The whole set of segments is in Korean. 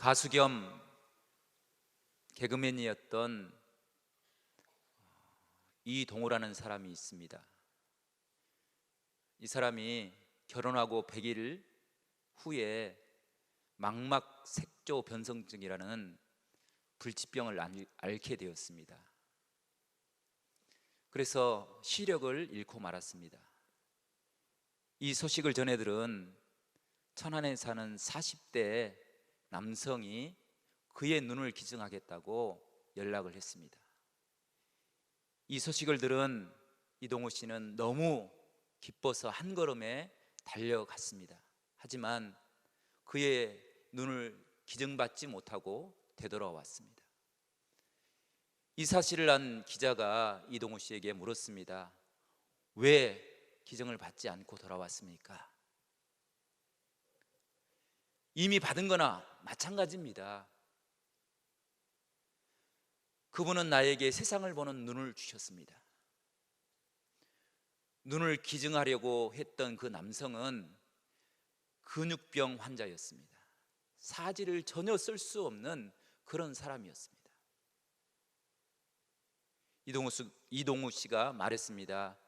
가수 겸 개그맨이었던 이동호라는 사람이 있습니다. 이 사람이 결혼하고 100일 후에 망막색조 변성증이라는 불치병을 앓게 되었습니다. 그래서 시력을 잃고 말았습니다. 이 소식을 전해 들은 천안에 사는 40대 남성이 그의 눈을 기증하겠다고 연락을 했습니다. 이 소식을 들은 이동호 씨는 너무 기뻐서 한 걸음에 달려갔습니다. 하지만 그의 눈을 기증받지 못하고 되돌아왔습니다. 이 사실을 안 기자가 이동호 씨에게 물었습니다. 왜 기증을 받지 않고 돌아왔습니까? 이미 받은 거나 마찬가지입니다. 그분은 나에게 세상을 보는 눈을 주셨습니다. 눈을 기증하려고 했던 그 남성은 근육병 환자였습니다. 사지를 전혀 쓸 수 없는 그런 사람이었습니다. 이동우 씨가 말했습니다.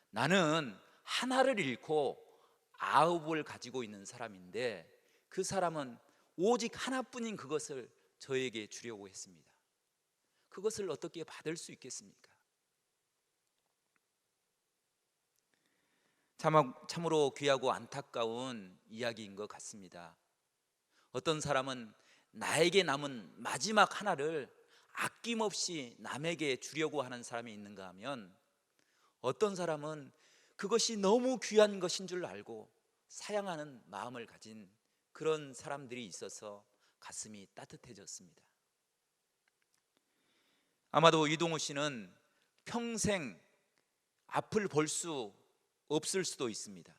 나는 하나를 잃고 9을 가지고 있는 사람인데 그 사람은 오직 하나뿐인 그것을 저에게 주려고 했습니다. 그것을 어떻게 받을 수 있겠습니까? 참으로 귀하고 안타까운 이야기인 것 같습니다. 어떤 사람은 나에게 남은 마지막 하나를 아낌없이 남에게 주려고 하는 사람이 있는가 하면, 어떤 사람은 그것이 너무 귀한 것인 줄 알고 사양하는 마음을 가진 그런 사람들이 있어서 가슴이 따뜻해졌습니다. 아마도 이동호 씨는 평생 앞을 볼 수 없을 수도 있습니다.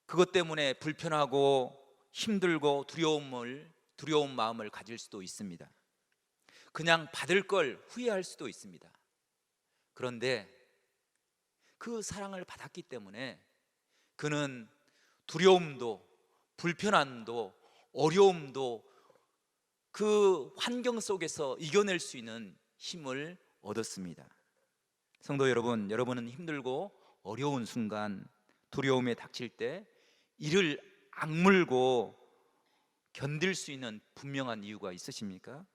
그것 때문에 불편하고 힘들고 두려운 마음을 가질 수도 있습니다. 그냥 받을 걸 후회할 수도 있습니다. 그런데 그 사랑을 받았기 때문에 그는 두려움도 불편함도 어려움도 그 환경 속에서 이겨낼 수 있는 힘을 얻었습니다. 성도 여러분, 여러분은 힘들고 어려운 순간, 두려움에 닥칠 때 이를 악물고 견딜 수 있는 분명한 이유가 있으십니까?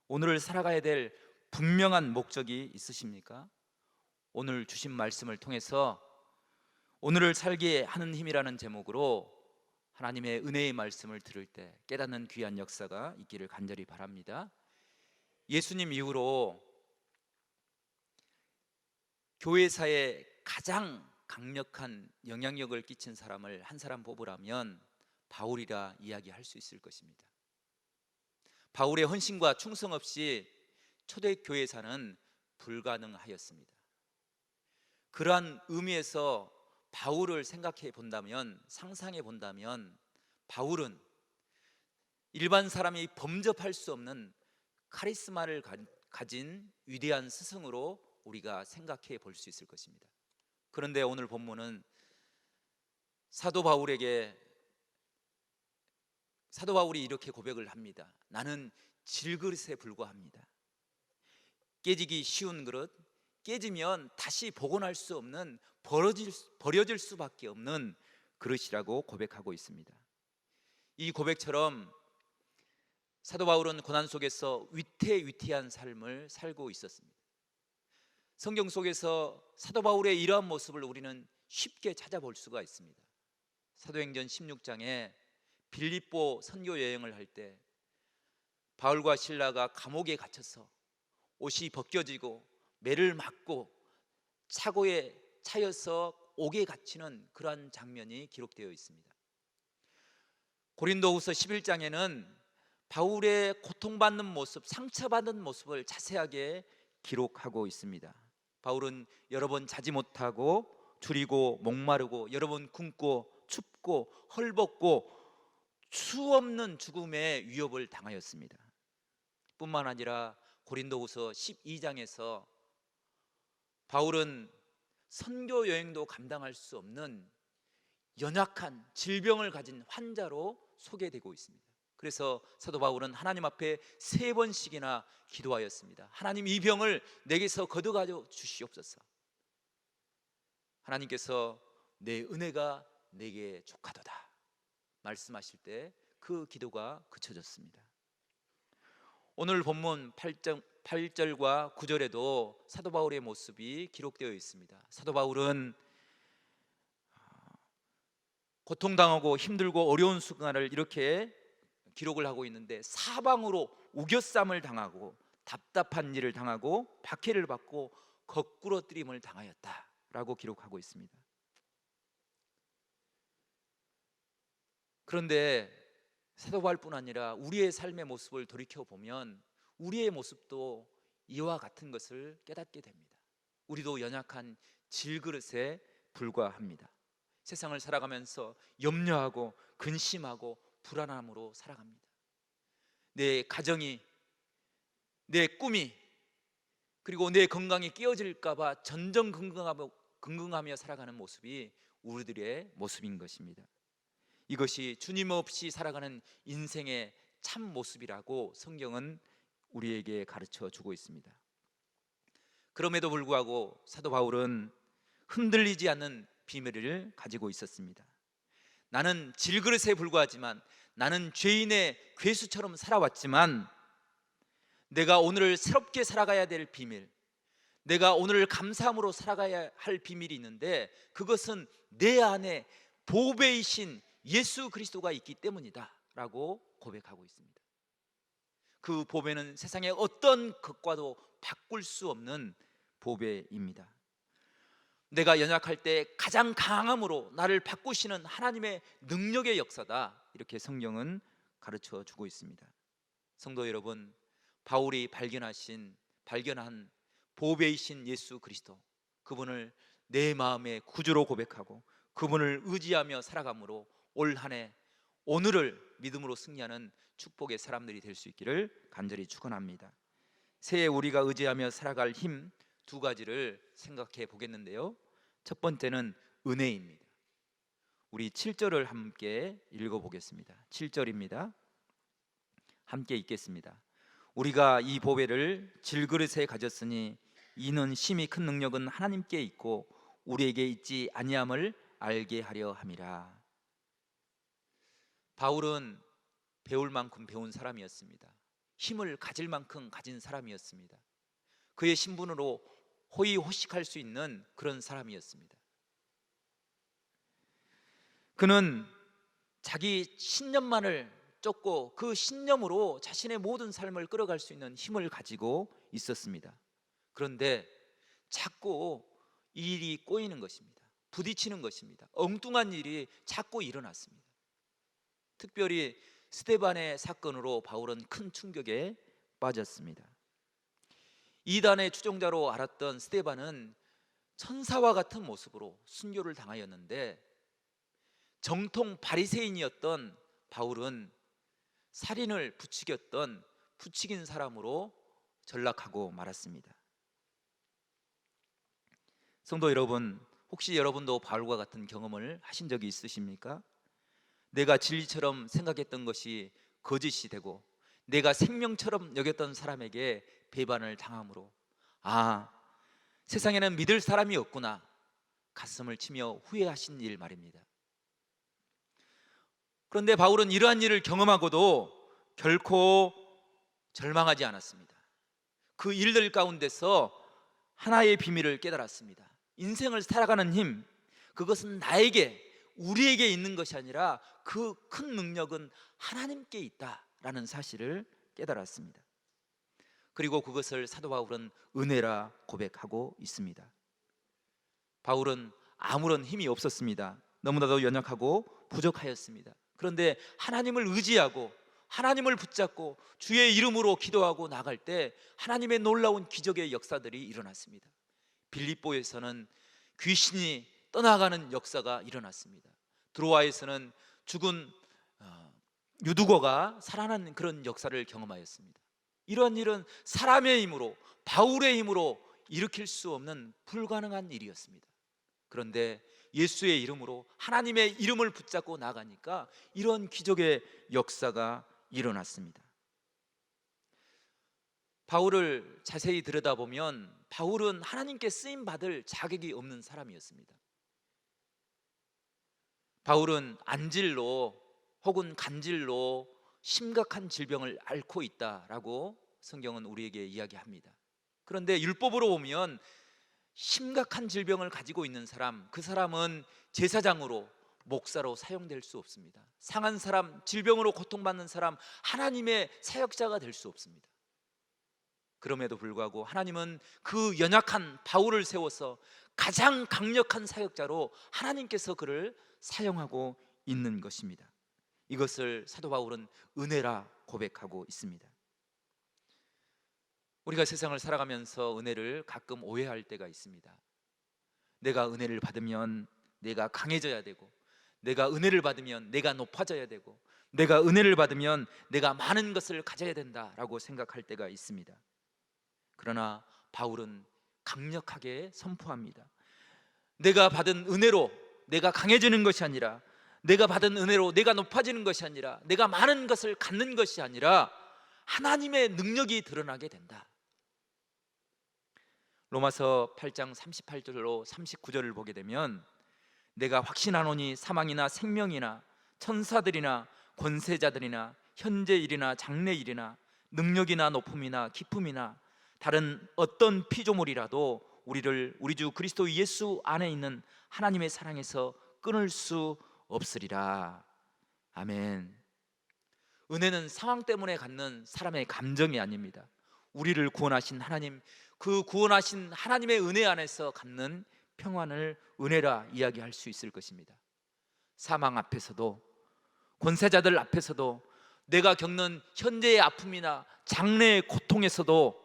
오늘을 살아가야 될 분명한 목적이 있으십니까? 오늘 주신 말씀을 통해서 오늘을 살게 하는 힘이라는 제목으로 하나님의 은혜의 말씀을 들을 때 깨닫는 귀한 역사가 있기를 간절히 바랍니다. 예수님 이후로 교회사에 가장 강력한 영향력을 끼친 사람을 한 사람 뽑으라면 바울이라 이야기할 수 있을 것입니다. 바울의 헌신과 충성 없이 초대교회사는 불가능하였습니다. 그러한 의미에서 바울을 생각해 본다면, 상상해 본다면, 바울은 일반 사람이 범접할 수 없는 카리스마를 가진 위대한 스승으로 우리가 생각해 볼 수 있을 것입니다. 그런데 오늘 본문은 사도 바울이 이렇게 고백을 합니다. 나는 질그릇에 불과합니다. 깨지기 쉬운 그릇, 깨지면 다시 복원할 수 없는, 버려질 수밖에 없는 그릇이라고 고백하고 있습니다. 이 고백처럼 사도 바울은 고난 속에서 위태위태한 삶을 살고 있었습니다. 성경 속에서 사도 바울의 이러한 모습을 우리는 쉽게 찾아볼 수가 있습니다. 사도행전 16장에 빌립보 선교 여행을 할 때 바울과 실라가 감옥에 갇혀서 옷이 벗겨지고 매를 맞고 차고에 차여서 옥에 갇히는 그러한 장면이 기록되어 있습니다. 고린도후서 11장에는 바울의 고통받는 모습, 상처받은 모습을 자세하게 기록하고 있습니다. 바울은 여러 번 자지 못하고 줄이고 목마르고, 여러 번 굶고 춥고 헐벗고 수없는 죽음의 위협을 당하였습니다. 뿐만 아니라 고린도후서 12장에서 바울은 선교 여행도 감당할 수 없는 연약한 질병을 가진 환자로 소개되고 있습니다. 그래서 사도 바울은 하나님 앞에 3번씩이나 기도하였습니다. 하나님, 이 병을 내게서 걷어가져 주시옵소서. 하나님께서 내 은혜가 내게 족하도다 말씀하실 때 그 기도가 그쳐졌습니다. 오늘 본문 8절과 9절에도 사도 바울의 모습이 기록되어 있습니다. 사도 바울은 고통당하고 힘들고 어려운 순간을 이렇게 기록을 하고 있는데, 사방으로 우겨쌈을 당하고 답답한 일을 당하고 박해를 받고 거꾸로 뜨림을 당하였다라고 기록하고 있습니다. 그런데 사도 바울뿐 아니라 우리의 삶의 모습을 돌이켜보면 우리의 모습도 이와 같은 것을 깨닫게 됩니다. 우리도 연약한 질그릇에 불과합니다. 세상을 살아가면서 염려하고 근심하고 불안함으로 살아갑니다. 내 가정이, 내 꿈이, 그리고 내 건강이 깨어질까 봐 전전긍긍하며 살아가는 모습이 우리들의 모습인 것입니다. 이것이 주님 없이 살아가는 인생의 참 모습이라고 성경은 우리에게 가르쳐 주고 있습니다. 그럼에도 불구하고 사도 바울은 흔들리지 않는 비밀을 가지고 있었습니다. 나는 질그릇에 불과하지만, 나는 죄인의 괴수처럼 살아왔지만, 내가 오늘을 새롭게 살아가야 될 비밀, 내가 오늘을 감사함으로 살아가야 할 비밀이 있는데, 그것은 내 안에 보배이신 예수 그리스도가 있기 때문이다 라고 고백하고 있습니다. 그 보배는 세상의 어떤 것과도 바꿀 수 없는 보배입니다. 내가 연약할 때 가장 강함으로 나를 바꾸시는 하나님의 능력의 역사다, 이렇게 성경은 가르쳐 주고 있습니다. 성도 여러분, 바울이 발견한 보배이신 예수 그리스도, 그분을 내 마음의 구주로 고백하고 그분을 의지하며 살아감으로 올 한 해 오늘을 믿음으로 승리하는 축복의 사람들이 될 수 있기를 간절히 축원합니다. 새해 우리가 의지하며 살아갈 힘 2가지를 생각해 보겠는데요, 첫 번째는 은혜입니다. 우리 7절을 함께 읽어보겠습니다. 7절입니다. 함께 읽겠습니다. 우리가 이 보배를 질그릇에 가졌으니 이는 심히 큰 능력은 하나님께 있고 우리에게 있지 아니함을 알게 하려 함이라. 바울은 배울 만큼 배운 사람이었습니다. 힘을 가질 만큼 가진 사람이었습니다. 그의 신분으로 호의호식할 수 있는 그런 사람이었습니다. 그는 자기 신념만을 쫓고 그 신념으로 자신의 모든 삶을 끌어갈 수 있는 힘을 가지고 있었습니다. 그런데 자꾸 이 일이 꼬이는 것입니다. 부딪히는 것입니다. 엉뚱한 일이 자꾸 일어났습니다. 특별히 스데반의 사건으로 바울은 큰 충격에 빠졌습니다. 이단의 추종자로 알았던 스데반은 천사와 같은 모습으로 순교를 당하였는데, 정통 바리새인이었던 바울은 살인을 부추겼던 부추긴 사람으로 전락하고 말았습니다. 성도 여러분, 혹시 여러분도 바울과 같은 경험을 하신 적이 있으십니까? 내가 진리처럼 생각했던 것이 거짓이 되고 내가 생명처럼 여겼던 사람에게 배반을 당함으로, 세상에는 믿을 사람이 없구나 가슴을 치며 후회하신 일 말입니다. 그런데 바울은 이러한 일을 경험하고도 결코 절망하지 않았습니다. 그 일들 가운데서 하나의 비밀을 깨달았습니다. 인생을 살아가는 힘, 그것은 우리에게 있는 것이 아니라 그 큰 능력은 하나님께 있다라는 사실을 깨달았습니다. 그리고 그것을 사도 바울은 은혜라 고백하고 있습니다. 바울은 아무런 힘이 없었습니다. 너무나도 연약하고 부족하였습니다. 그런데 하나님을 의지하고 하나님을 붙잡고 주의 이름으로 기도하고 나갈 때 하나님의 놀라운 기적의 역사들이 일어났습니다. 빌립보에서는 귀신이 떠나가는 역사가 일어났습니다. 드로아에서는 죽은 유두거가 살아나는 그런 역사를 경험하였습니다. 이런 일은 사람의 힘으로, 바울의 힘으로 일으킬 수 없는 불가능한 일이었습니다. 그런데 예수의 이름으로 하나님의 이름을 붙잡고 나가니까 이런 기적의 역사가 일어났습니다. 바울을 자세히 들여다보면 바울은 하나님께 쓰임 받을 자격이 없는 사람이었습니다. 바울은 안질로 혹은 간질로 심각한 질병을 앓고 있다라고 성경은 우리에게 이야기합니다. 그런데 율법으로 보면 심각한 질병을 가지고 있는 사람, 그 사람은 제사장으로, 목사로 사용될 수 없습니다. 상한 사람, 질병으로 고통받는 사람, 하나님의 사역자가 될 수 없습니다. 그럼에도 불구하고 하나님은 그 연약한 바울을 세워서 가장 강력한 사역자로 하나님께서 그를 사용하고 있는 것입니다. 이것을 사도 바울은 은혜라 고백하고 있습니다. 우리가 세상을 살아가면서 은혜를 가끔 오해할 때가 있습니다. 내가 은혜를 받으면 내가 강해져야 되고, 내가 은혜를 받으면 내가 높아져야 되고, 내가 은혜를 받으면 내가 많은 것을 가져야 된다라고 생각할 때가 있습니다. 그러나 바울은 강력하게 선포합니다. 내가 받은 은혜로 내가 강해지는 것이 아니라, 내가 받은 은혜로 내가 높아지는 것이 아니라, 내가 많은 것을 갖는 것이 아니라 하나님의 능력이 드러나게 된다. 로마서 8장 38절로 39절을 보게 되면, 내가 확신하노니 사망이나 생명이나 천사들이나 권세자들이나 현재 일이나 장래 일이나 능력이나 높음이나 기쁨이나 다른 어떤 피조물이라도 우리를 우리 주 그리스도 예수 안에 있는 하나님의 사랑에서 끊을 수 없으리라. 아멘. 은혜는 상황 때문에 갖는 사람의 감정이 아닙니다. 우리를 구원하신 하나님, 그 구원하신 하나님의 은혜 안에서 갖는 평안을 은혜라 이야기할 수 있을 것입니다. 사망 앞에서도, 권세자들 앞에서도, 내가 겪는 현재의 아픔이나 장래의 고통에서도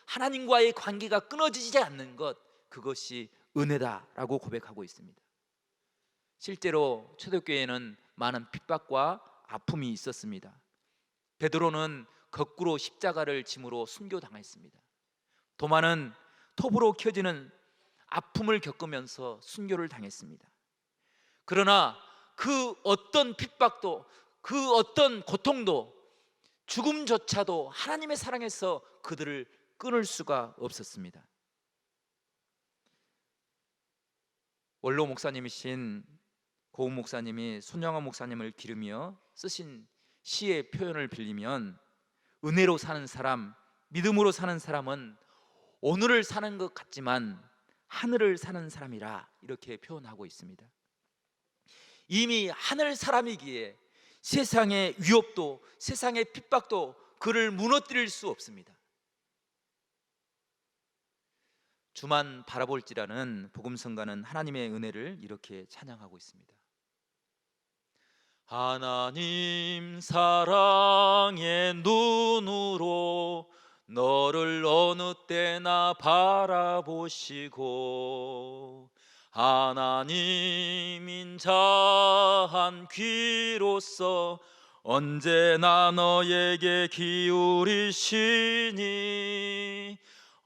하나님과의 관계가 끊어지지 않는 것, 그것이 은혜다라고 고백하고 있습니다. 실제로 초대교회에는 많은 핍박과 아픔이 있었습니다. 베드로는 거꾸로 십자가를 짐으로 순교당했습니다. 도마는 톱으로 켜지는 아픔을 겪으면서 순교를 당했습니다. 그러나 그 어떤 핍박도, 그 어떤 고통도, 죽음조차도 하나님의 사랑에서 그들을 끊을 수가 없었습니다. 원로 목사님이신 고은 목사님이 손영원 목사님을 기르며 쓰신 시의 표현을 빌리면, 은혜로 사는 사람, 믿음으로 사는 사람은 오늘을 사는 것 같지만 하늘을 사는 사람이라, 이렇게 표현하고 있습니다. 이미 하늘 사람이기에 세상의 위협도, 세상의 핍박도 그를 무너뜨릴 수 없습니다. 주만 바라볼지라는 복음성가는 하나님의 은혜를 이렇게 찬양하고 있습니다. 하나님 사랑의 눈으로 너를 어느 때나 바라보시고, 하나님 인자한 귀로서 언제나 너에게 기울이시니,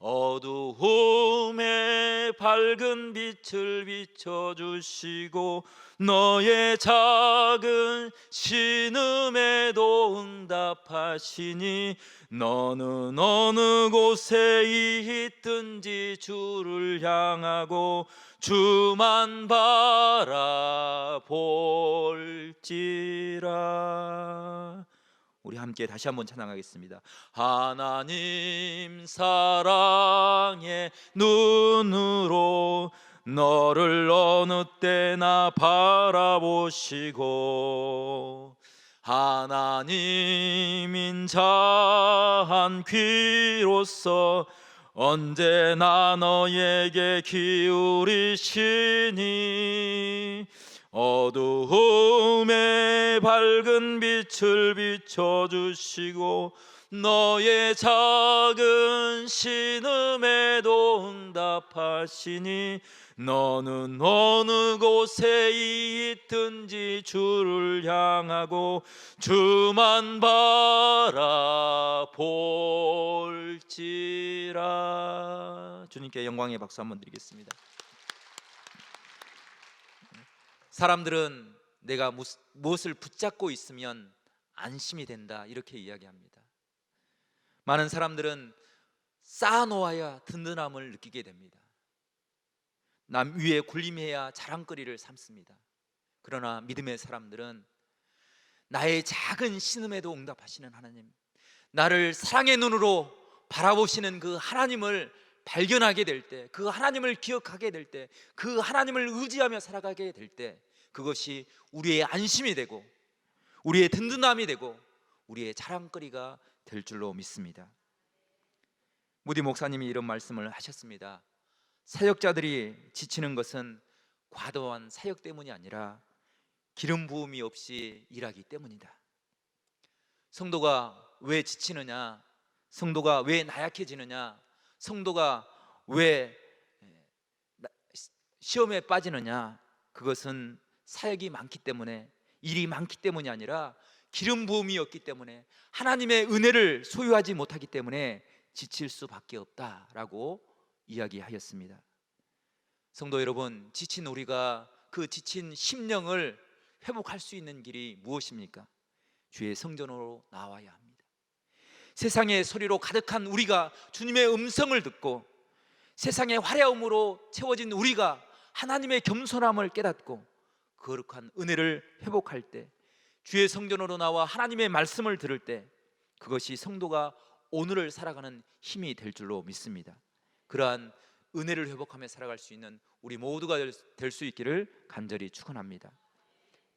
어두움에 밝은 빛을 비춰주시고 너의 작은 신음에도 응답하시니, 너는 어느 곳에 있든지 주를 향하고 주만 바라볼지라. 우리 함께 다시 한번 찬양하겠습니다. 하나님 사랑의 눈으로 너를 어느 때나 바라보시고, 하나님 인자한 귀로서 언제나 너에게 기울이시니, 어두움에 밝은 빛을 비춰주시고 너의 작은 신음에도 응답하시니, 너는 어느 곳에 있든지 주를 향하고 주만 바라볼지라. 주님께 영광의 박수 한번 드리겠습니다. 사람들은 내가 무엇을 붙잡고 있으면 안심이 된다, 이렇게 이야기합니다. 많은 사람들은 쌓아놓아야 든든함을 느끼게 됩니다. 남 위에 군림해야 자랑거리를 삼습니다. 그러나 믿음의 사람들은 나의 작은 신음에도 응답하시는 하나님, 나를 사랑의 눈으로 바라보시는 그 하나님을 발견하게 될 때, 그 하나님을 기억하게 될 때, 그 하나님을 의지하며 살아가게 될 때, 그것이 우리의 안심이 되고 우리의 든든함이 되고 우리의 자랑거리가 될 줄로 믿습니다. 무디 목사님이 이런 말씀을 하셨습니다. 사역자들이 지치는 것은 과도한 사역 때문이 아니라 기름 부음이 없이 일하기 때문이다. 성도가 왜 지치느냐, 성도가 왜 나약해지느냐, 성도가 왜 시험에 빠지느냐, 그것은 사역이 많기 때문에, 일이 많기 때문이 아니라 기름 부음이 없기 때문에, 하나님의 은혜를 소유하지 못하기 때문에 지칠 수밖에 없다라고 이야기하였습니다. 성도 여러분, 지친 우리가 그 지친 심령을 회복할 수 있는 길이 무엇입니까? 주의 성전으로 나와야 합니다. 세상의 소리로 가득한 우리가 주님의 음성을 듣고, 세상의 화려함으로 채워진 우리가 하나님의 겸손함을 깨닫고 거룩한 은혜를 회복할 때, 주의 성전으로 나와 하나님의 말씀을 들을 때, 그것이 성도가 오늘을 살아가는 힘이 될 줄로 믿습니다. 그러한 은혜를 회복하며 살아갈 수 있는 우리 모두가 될 수 있기를 간절히 축원합니다.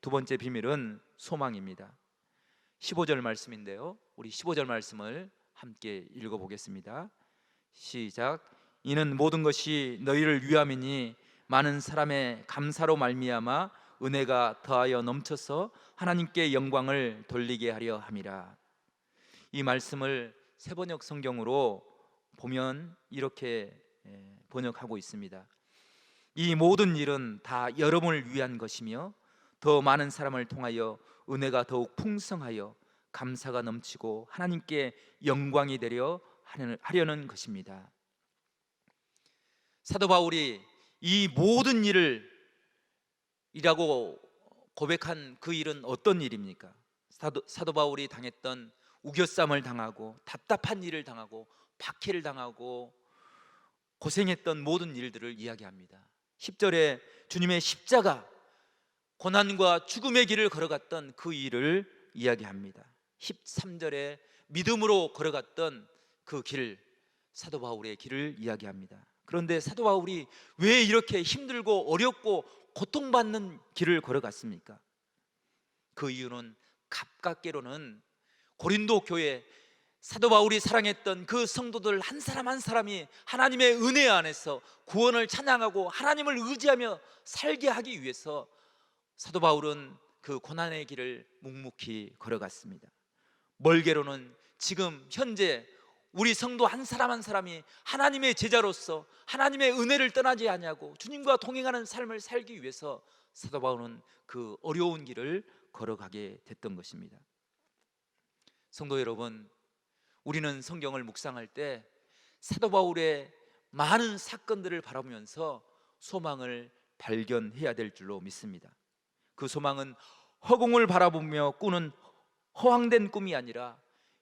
두 번째 비밀은 소망입니다. 15절 말씀인데요, 우리 15절 말씀을 함께 읽어보겠습니다. 시작. 이는 모든 것이 너희를 위함이니 많은 사람의 감사로 말미암아 은혜가 더하여 넘쳐서 하나님께 영광을 돌리게 하려 함이라. 이 말씀을 새번역 성경으로 보면 이렇게 번역하고 있습니다. 이 모든 일은 다 여러분을 위한 것이며 더 많은 사람을 통하여 은혜가 더욱 풍성하여 감사가 넘치고 하나님께 영광이 되려 하려는 것입니다. 사도 바울이 이 모든 일을 이라고 고백한 그 일은 어떤 일입니까? 사도 바울이 당했던 우겨쌈을 당하고 답답한 일을 당하고 박해를 당하고 고생했던 모든 일들을 이야기합니다. 10절에 주님의 십자가, 고난과 죽음의 길을 걸어갔던 그 일을 이야기합니다. 13절에 믿음으로 걸어갔던 그 길, 사도 바울의 길을 이야기합니다. 그런데 사도 바울이 왜 이렇게 힘들고 어렵고 고통받는 길을 걸어갔습니까? 그 이유는 가깝게로는 고린도 교회, 사도 바울이 사랑했던 그 성도들 한 사람 한 사람이 하나님의 은혜 안에서 구원을 찬양하고 하나님을 의지하며 살게 하기 위해서 사도 바울은 그 고난의 길을 묵묵히 걸어갔습니다. 멀게로는 지금 현재 우리 성도 한 사람 한 사람이 하나님의 제자로서 하나님의 은혜를 떠나지 아니하고 주님과 동행하는 삶을 살기 위해서 사도 바울은 그 어려운 길을 걸어가게 됐던 것입니다. 성도 여러분, 우리는 성경을 묵상할 때 사도 바울의 많은 사건들을 바라보면서 소망을 발견해야 될 줄로 믿습니다. 그 소망은 허공을 바라보며 꾸는 허황된 꿈이 아니라,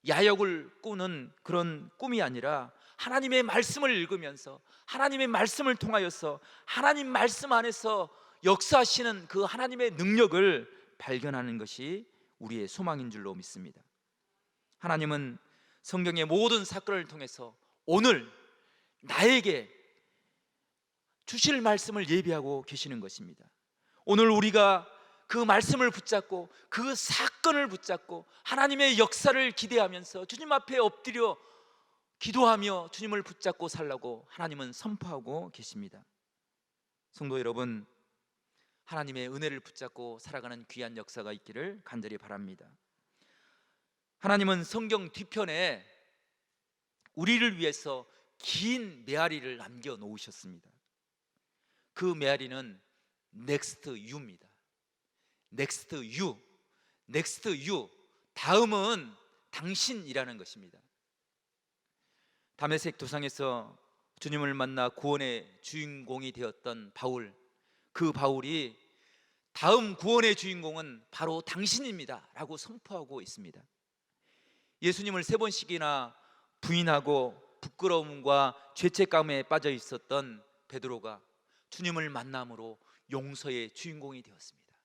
야욕을 꾸는 그런 꿈이 아니라, 하나님의 말씀을 읽으면서 하나님의 말씀을 통하여서 하나님 말씀 안에서 역사하시는 그 하나님의 능력을 발견하는 것이 우리의 소망인 줄로 믿습니다. 하나님은 성경의 모든 사건을 통해서 오늘 나에게 주실 말씀을 예비하고 계시는 것입니다. 오늘 우리가 그 말씀을 붙잡고 그 사건을 붙잡고 하나님의 역사를 기대하면서 주님 앞에 엎드려 기도하며 주님을 붙잡고 살라고 하나님은 선포하고 계십니다. 성도 여러분, 하나님의 은혜를 붙잡고 살아가는 귀한 역사가 있기를 간절히 바랍니다. 하나님은 성경 뒤편에 우리를 위해서 긴 메아리를 남겨 놓으셨습니다. 그 메아리는 넥스트 유입니다. 넥스트 유, 넥스트 유, 다음은 당신이라는 것입니다. 다메섹 도상에서 주님을 만나 구원의 주인공이 되었던 바울, 그 바울이 다음 구원의 주인공은 바로 당신입니다 라고 선포하고 있습니다. 예수님을 3번씩이나 부인하고 부끄러움과 죄책감에 빠져 있었던 베드로가 주님을 만남으로 용서의 주인공이 되었습니다.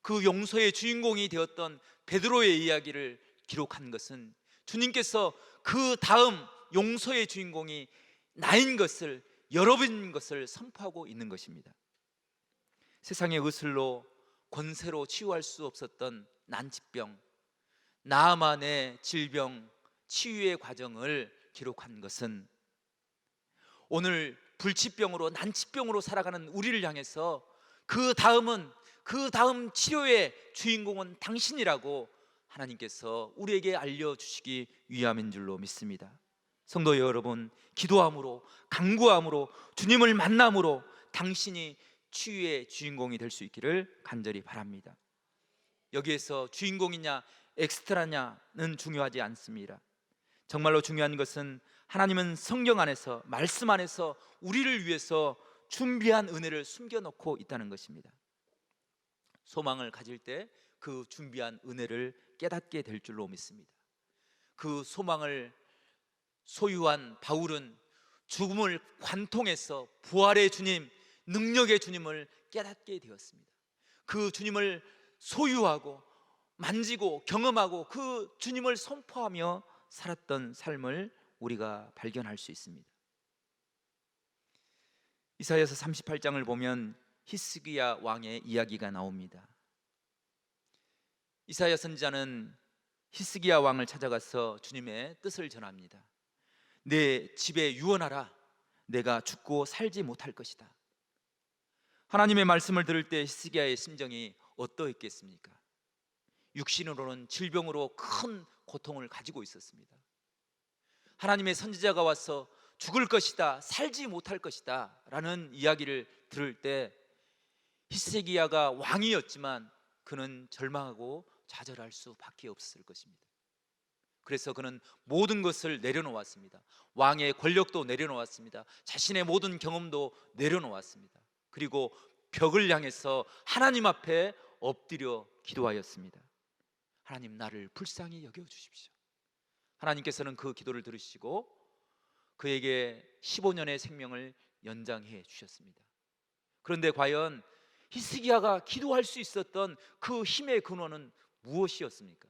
그 용서의 주인공이 되었던 베드로의 이야기를 기록한 것은 주님께서 그 다음 용서의 주인공이 나인 것을, 여러분인 것을 선포하고 있는 것입니다. 세상의 의술로 권세로 치유할 수 없었던 난치병, 나아만의 질병 치유의 과정을 기록한 것은 오늘 불치병으로 난치병으로 살아가는 우리를 향해서 그 다음 치료의 주인공은 당신이라고 하나님께서 우리에게 알려주시기 위함인 줄로 믿습니다. 성도 여러분, 기도함으로, 간구함으로, 주님을 만남으로 당신이 치유의 주인공이 될 수 있기를 간절히 바랍니다. 여기에서 주인공이냐 엑스트라냐는 중요하지 않습니다. 정말로 중요한 것은 하나님은 성경 안에서, 말씀 안에서 우리를 위해서 준비한 은혜를 숨겨놓고 있다는 것입니다. 소망을 가질 때 그 준비한 은혜를 깨닫게 될 줄로 믿습니다. 그 소망을 소유한 바울은 죽음을 관통해서 부활의 주님, 능력의 주님을 깨닫게 되었습니다. 그 주님을 소유하고 만지고 경험하고 그 주님을 선포하며 살았던 삶을 우리가 발견할 수 있습니다. 이사야서 38장을 보면 히스기야 왕의 이야기가 나옵니다. 이사야 선지자는 히스기야 왕을 찾아가서 주님의 뜻을 전합니다. 내 집에 유언하라. 내가 죽고 살지 못할 것이다. 하나님의 말씀을 들을 때 히스기야의 심정이 어떠했겠습니까? 육신으로는 질병으로 큰 고통을 가지고 있었습니다. 하나님의 선지자가 와서 죽을 것이다, 살지 못할 것이다 라는 이야기를 들을 때 히스기야가 왕이었지만 그는 절망하고 좌절할 수밖에 없을 것입니다. 그래서 그는 모든 것을 내려놓았습니다. 왕의 권력도 내려놓았습니다. 자신의 모든 경험도 내려놓았습니다. 그리고 벽을 향해서 하나님 앞에 엎드려 기도하였습니다. 하나님, 나를 불쌍히 여겨주십시오. 하나님께서는 그 기도를 들으시고 그에게 15년의 생명을 연장해 주셨습니다. 그런데 과연 히스기야가 기도할 수 있었던 그 힘의 근원은 무엇이었습니까?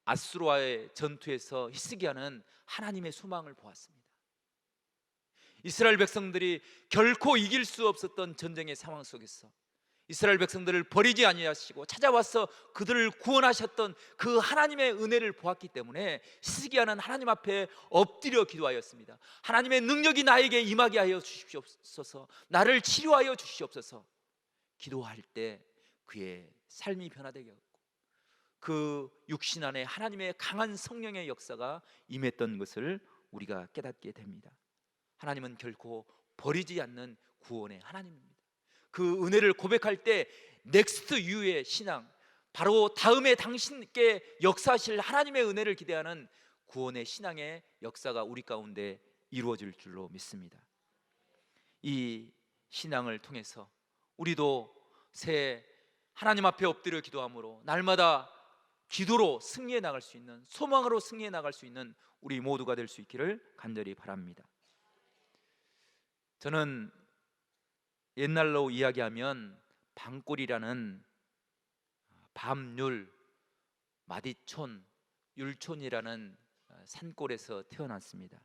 아수르와의 전투에서 히스기야는 하나님의 소망을 보았습니다. 이스라엘 백성들이 결코 이길 수 없었던 전쟁의 상황 속에서 이스라엘 백성들을 버리지 아니하시고 찾아와서 그들을 구원하셨던 그 하나님의 은혜를 보았기 때문에 히스기야는 하나님 앞에 엎드려 기도하였습니다. 하나님의 능력이 나에게 임하게 하여 주시옵소서, 나를 치료하여 주시옵소서. 기도할 때 그의 삶이 변화되게 하고 그 육신 안에 하나님의 강한 성령의 역사가 임했던 것을 우리가 깨닫게 됩니다. 하나님은 결코 버리지 않는 구원의 하나님입니다. 그 은혜를 고백할 때 넥스트 유의 신앙, 바로 다음에 당신께 역사하실 하나님의 은혜를 기대하는 구원의 신앙의 역사가 우리 가운데 이루어질 줄로 믿습니다. 이 신앙을 통해서 우리도 새 하나님 앞에 엎드려 기도함으로 날마다 기도로 승리해 나갈 수 있는, 소망으로 승리해 나갈 수 있는 우리 모두가 될 수 있기를 간절히 바랍니다. 저는 옛날로 이야기하면 방골이라는 밤율, 마디촌, 율촌이라는 산골에서 태어났습니다.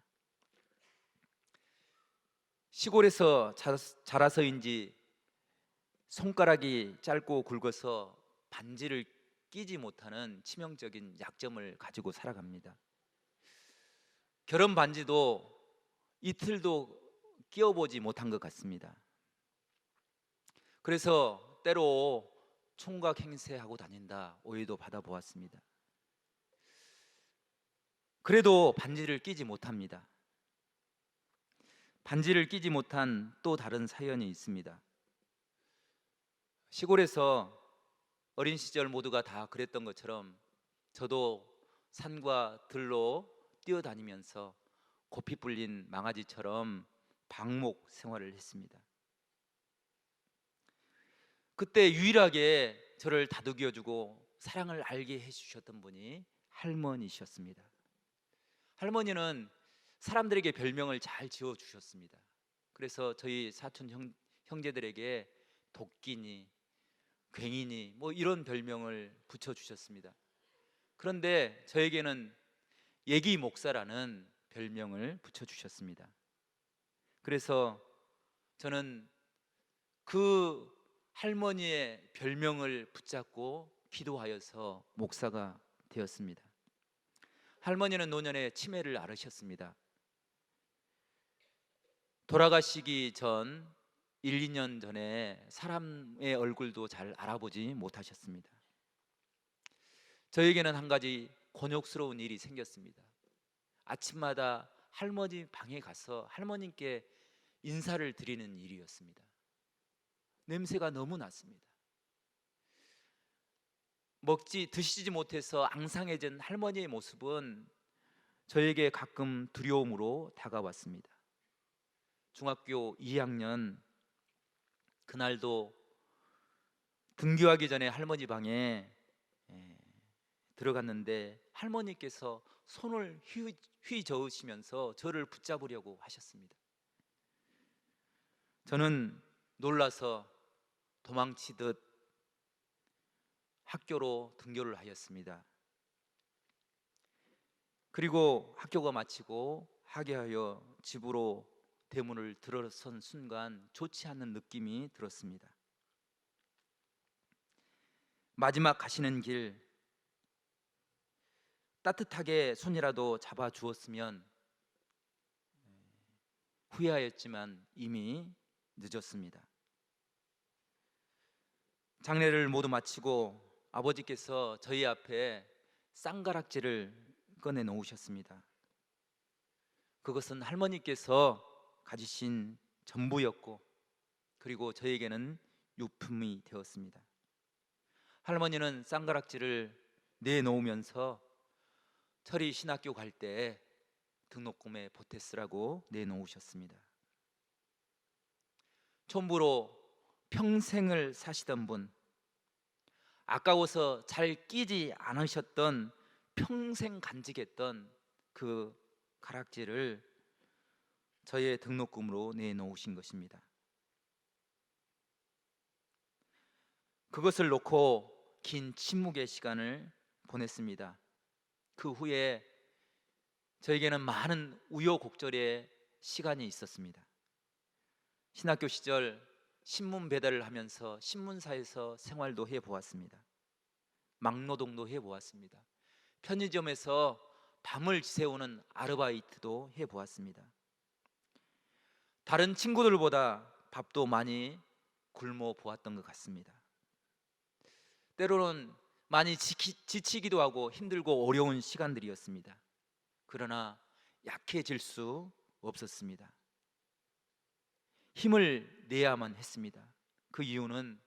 시골에서 자라서인지 손가락이 짧고 굵어서 반지를 끼지 못하는 치명적인 약점을 가지고 살아갑니다. 결혼 반지도 이틀도 끼워보지 못한 것 같습니다. 그래서 때로 총각 행세하고 다닌다 오해도 받아보았습니다. 그래도 반지를 끼지 못합니다. 반지를 끼지 못한 또 다른 사연이 있습니다. 시골에서 어린 시절 모두가 다 그랬던 것처럼 저도 산과 들로 뛰어다니면서 고삐 뿔린 망아지처럼 방목 생활을 했습니다. 그때 유일하게 저를 다독여주고 사랑을 알게 해주셨던 분이 할머니셨습니다. 할머니는 사람들에게 별명을 잘 지어주셨습니다. 그래서 저희 사촌 형제들에게 도끼니, 괭이니 뭐 이런 별명을 붙여주셨습니다. 그런데 저에게는 예기 목사라는 별명을 붙여주셨습니다. 그래서 저는 그 할머니의 별명을 붙잡고 기도하여서 목사가 되었습니다. 할머니는 노년에 치매를 앓으셨습니다. 돌아가시기 전 1, 2년 전에 사람의 얼굴도 잘 알아보지 못하셨습니다. 저에게는 한 가지 곤욕스러운 일이 생겼습니다. 아침마다 할머니 방에 가서 할머님께 인사를 드리는 일이었습니다. 냄새가 너무 났습니다. 드시지 못해서 앙상해진 할머니의 모습은 저에게 가끔 두려움으로 다가왔습니다. 중학교 2학년 그날도 등교하기 전에 할머니 방에 들어갔는데 할머니께서 손을 휘저으시면서 저를 붙잡으려고 하셨습니다. 저는 놀라서 도망치듯 학교로 등교를 하였습니다. 그리고 학교가 마치고 하교하여 집으로 대문을 들어선 순간 좋지 않은 느낌이 들었습니다. 마지막 가시는 길 따뜻하게 손이라도 잡아 주었으면 후회하였지만 이미 늦었습니다. 장례를 모두 마치고 아버지께서 저희 앞에 쌍가락질을 꺼내 놓으셨습니다. 그것은 할머니께서 가지신 전부였고 그리고 저에게는 유품이 되었습니다. 할머니는 쌍가락질을 내놓으면서 철이 신학교 갈 때 등록금에 보태 쓰라고 내놓으셨습니다. 촌부로 평생을 사시던 분, 아까워서 잘 끼지 않으셨던 평생 간직했던 그 가락지를 저의 등록금으로 내놓으신 것입니다. 그것을 놓고 긴 침묵의 시간을 보냈습니다. 그 후에 저에게는 많은 우여곡절의 시간이 있었습니다. 신학교 시절 신문 배달을 하면서 신문사에서 생활도 해보았습니다. 막노동도 해보았습니다. 편의점에서 밤을 지새우는 아르바이트도 해보았습니다. 다른 친구들보다 밥도 많이 굶어 보았던 것 같습니다. 때로는 많이 지치기도 하고 힘들고 어려운 시간들이었습니다. 그러나 약해질 수 없었습니다. 힘을 내야만 했습니다. 그 이유는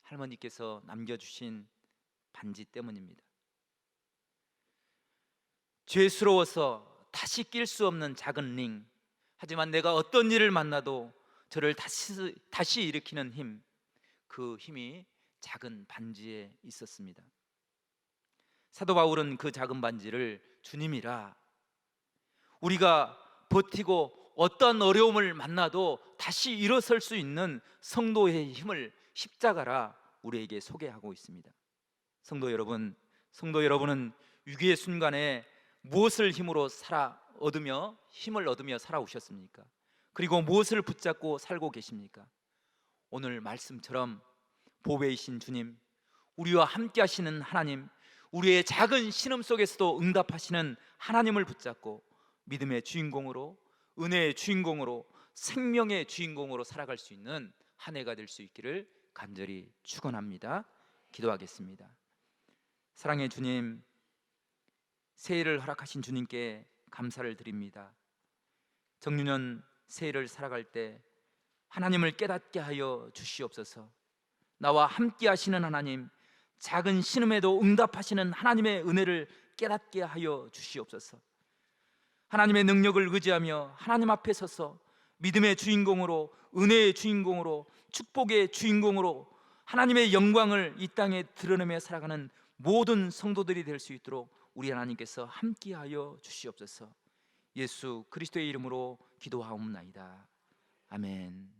할머니께서 남겨주신 반지 때문입니다. 죄스러워서 다시 낄 수 없는 작은 링, 하지만 내가 어떤 일을 만나도 저를 다시 일으키는 힘, 그 힘이 작은 반지에 있었습니다. 사도 바울은 그 작은 반지를 주님이라, 우리가 버티고 어떤 어려움을 만나도 다시 일어설 수 있는 성도의 힘을 십자가라 우리에게 소개하고 있습니다. 성도 여러분은 위기의 순간에 무엇을 힘을 얻으며 살아오셨습니까? 그리고 무엇을 붙잡고 살고 계십니까? 오늘 말씀처럼 보배이신 주님, 우리와 함께 하시는 하나님, 우리의 작은 신음 속에서도 응답하시는 하나님을 붙잡고 믿음의 주인공으로, 은혜의 주인공으로, 생명의 주인공으로 살아갈 수 있는 한 해가 될 수 있기를 간절히 축원합니다. 기도하겠습니다. 사랑의 주님, 새해를 허락하신 주님께 감사를 드립니다. 정유년 새해를 살아갈 때 하나님을 깨닫게 하여 주시옵소서. 나와 함께 하시는 하나님, 작은 신음에도 응답하시는 하나님의 은혜를 깨닫게 하여 주시옵소서. 하나님의 능력을 의지하며 하나님 앞에 서서 믿음의 주인공으로, 은혜의 주인공으로, 축복의 주인공으로 하나님의 영광을 이 땅에 드러내며 살아가는 모든 성도들이 될 수 있도록 우리 하나님께서 함께하여 주시옵소서. 예수 그리스도의 이름으로 기도하옵나이다. 아멘.